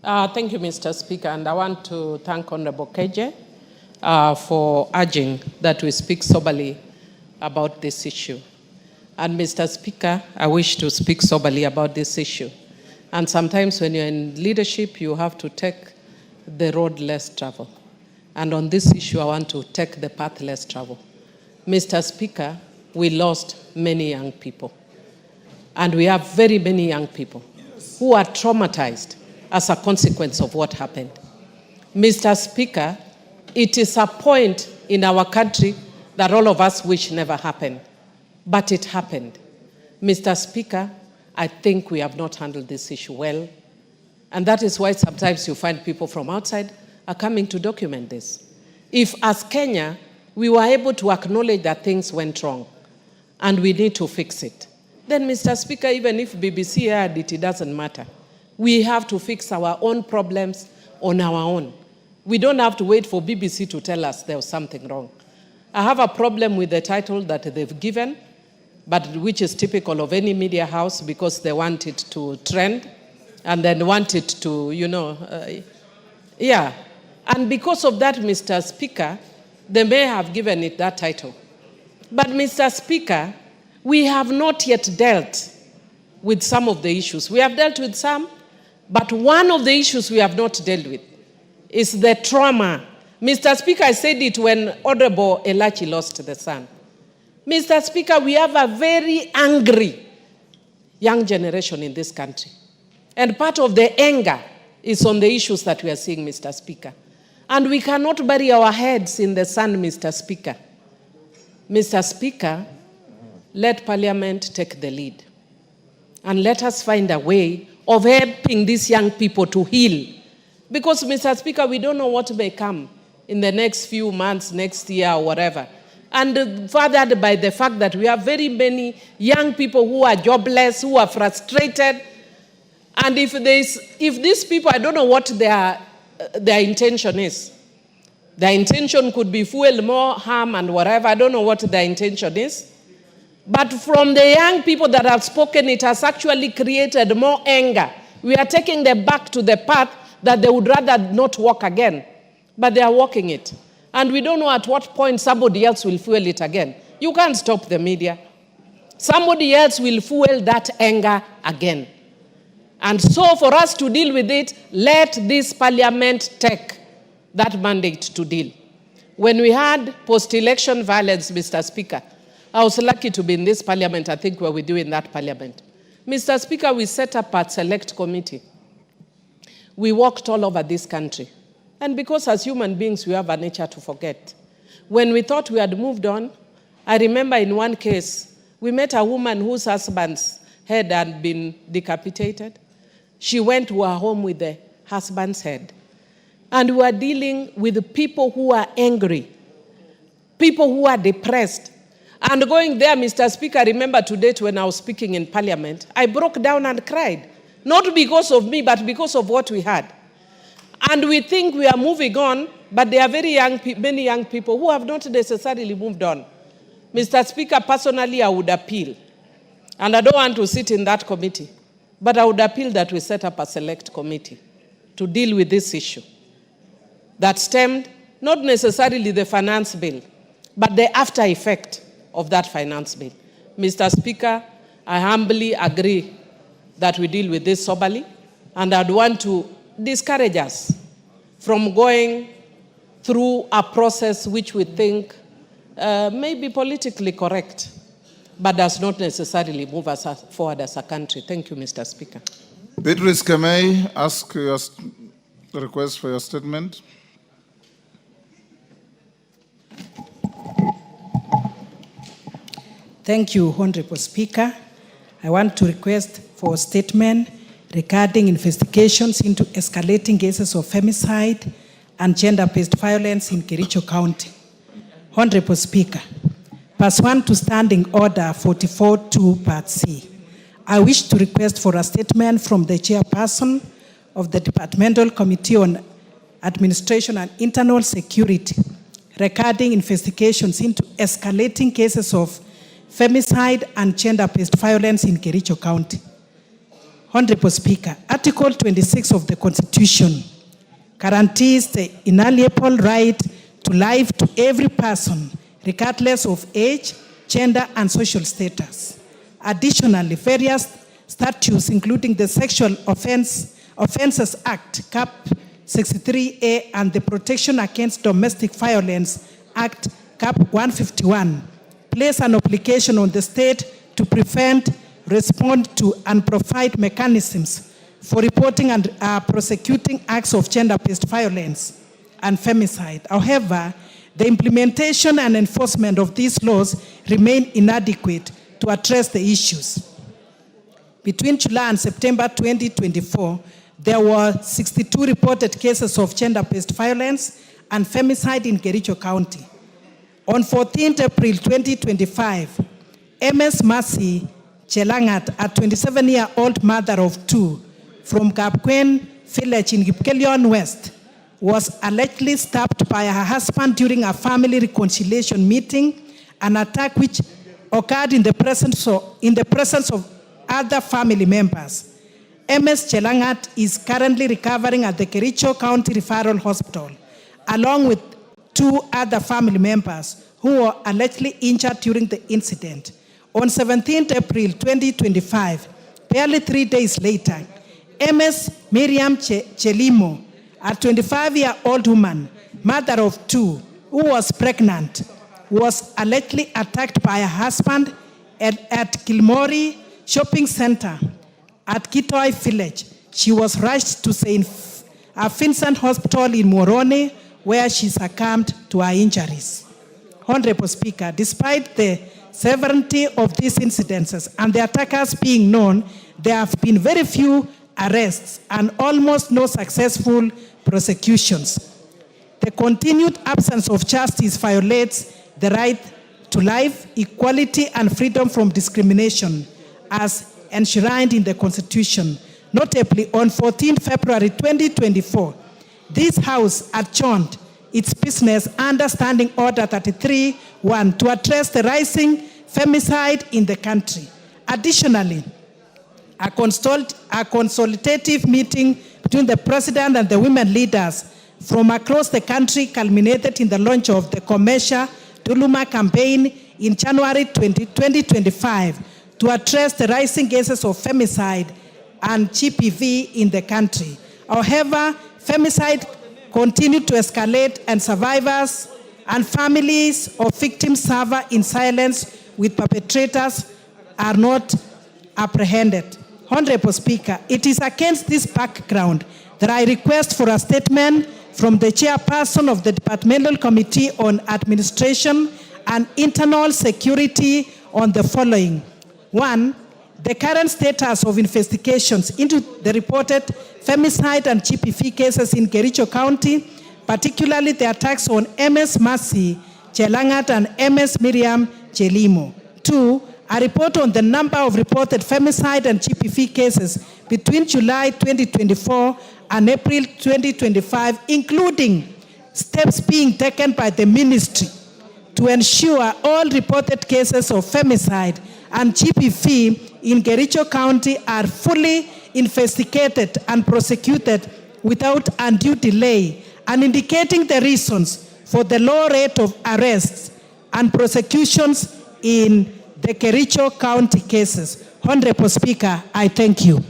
Thank you, Mr. Speaker, and I want to thank Honorable KJ for urging that we speak soberly about this issue. And Mr. Speaker, I wish to speak soberly about this issue. And sometimes when you're in leadership, you have to take the road less traveled. And on this issue, I want to take the path less traveled. Mr. Speaker, we lost many young people. And we have very many young people who are traumatized as a consequence of what happened. Mr. Speaker, it is a point in our country that all of us wish never happened, but it happened. Mr. Speaker, I think we have not handled this issue well, and that is why sometimes you find people from outside are coming to document this. If as Kenya, we were able to acknowledge that things went wrong, and we need to fix it, then Mr. Speaker, even if BBC aired it, it doesn't matter. We have to fix our own problems on our own. We don't have to wait for BBC to tell us there was something wrong. I have a problem with the title that they've given, but which is typical of any media house because they want it to trend and then want it to, yeah. And because of that, Mr. Speaker, they may have given it that title. But Mr. Speaker, we have not yet dealt with some of the issues. We have dealt with some, but one of the issues we have not dealt with is the trauma. Mr. Speaker, I said it when Honorable Elachi lost the son. Mr. Speaker, we have a very angry young generation in this country. And part of the anger is on the issues that we are seeing, Mr. Speaker. And we cannot bury our heads in the sand, Mr. Speaker. Mr. Speaker, let Parliament take the lead. And let us find a way of helping these young people to heal. Because, Mr. Speaker, we don't know what may come in the next few months, next year, or whatever. And furthered by the fact that we have very many young people who are jobless, who are frustrated. And if these people, I don't know what their intention is. Their intention could be fuel more harm and whatever. I don't know what their intention is. But from the young people that have spoken, it has actually created more anger. We are taking them back to the path that they would rather not walk again. But they are walking it. And we don't know at what point somebody else will fuel it again. You can't stop the media. Somebody else will fuel that anger again. And so for us to deal with it, let this Parliament take that mandate to deal. When we had post-election violence, Mr. Speaker, I was lucky to be in this Parliament, I think, where we do in that Parliament. Mr. Speaker, we set up a select committee. We walked all over this country. And because as human beings, we have a nature to forget. When we thought we had moved on, I remember in one case, we met a woman whose husband's head had been decapitated. She went to her home with the husband's head. And we were dealing with people who are angry, people who are depressed. And going there, Mr. Speaker, I remember to date when I was speaking in Parliament, I broke down and cried. Not because of me, but because of what we had. And we think we are moving on, but there are many young people who have not necessarily moved on. Mr. Speaker, personally, I would appeal. And I don't want to sit in that committee, but I would appeal that we set up a select committee to deal with this issue that stemmed not necessarily the finance bill, but the after effect of that finance bill. Mr. Speaker, I humbly agree that we deal with this soberly, and I'd want to discourage us from going through a process which we think may be politically correct, but does not necessarily move us forward as a country. Thank you, Mr. Speaker. Beatrice, can I ask your request for your statement? Thank you, Honorable Speaker. I want to request for a statement regarding investigations into escalating cases of femicide and gender-based violence in Kericho County. Honorable Speaker, pursuant to Standing Order 44.2 Part C, I wish to request for a statement from the chairperson of the Departmental Committee on Administration and Internal Security regarding investigations into escalating cases of femicide and gender-based violence in Kericho County. Honorable Speaker, Article 26 of the Constitution guarantees the inalienable right to life to every person, regardless of age, gender, and social status. Additionally, various statutes, including the Sexual Offences Act, Cap 63A, and the Protection Against Domestic Violence Act, Cap 151, place an obligation on the state to prevent, respond to, and provide mechanisms for reporting and prosecuting acts of gender-based violence and femicide. However, the implementation and enforcement of these laws remain inadequate to address the issues. Between July and September 2024, there were 62 reported cases of gender-based violence and femicide in Kericho County. On 14 April 2025, MS Mercy Chelangat, a 27-year-old mother of two from Kapkwen village in Kipkelion West, was allegedly stabbed by her husband during a family reconciliation meeting, an attack which occurred in the presence of other family members. MS Chelangat is currently recovering at the Kericho County Referral Hospital, along with two other family members who were allegedly injured during the incident. On 17 April 2025, barely 3 days later, MS Miriam Chelimo, a 25-year-old woman, mother of two, who was pregnant, was allegedly attacked by her husband at Kilmori Shopping Center at Kitoi Village. She was rushed to St. Vincent Hospital in Moroni, where she succumbed to her injuries. Honorable Speaker, despite the severity of these incidences and the attackers being known, there have been very few arrests and almost no successful prosecutions. The continued absence of justice violates the right to life, equality, and freedom from discrimination as enshrined in the Constitution. Notably, on 14 February 2024, this House adjourned its business under Standing Order 33-1 to address the rising femicide in the country. Additionally, a consultative meeting between the President and the women leaders from across the country culminated in the launch of the Commercial Tuluma campaign in January 2025 to address the rising cases of femicide and GBV in the country. However, femicide continued to escalate, and survivors and families of victims suffer in silence, with perpetrators are not apprehended. Honorable Speaker, it is against this background that I request for a statement from the chairperson of the Departmental Committee on Administration and Internal Security on the following. 1, the current status of investigations into the reported femicide and GBV cases in Kericho County, particularly the attacks on MS Mercy Chelangat and MS Miriam Chelimo. 2, a report on the number of reported femicide and GBV cases between July 2024 and April 2025, including steps being taken by the ministry to ensure all reported cases of femicide and GBV in Kericho County are fully investigated and prosecuted without undue delay, and indicating the reasons for the low rate of arrests and prosecutions in the Kericho County cases. Honorable Speaker, I thank you.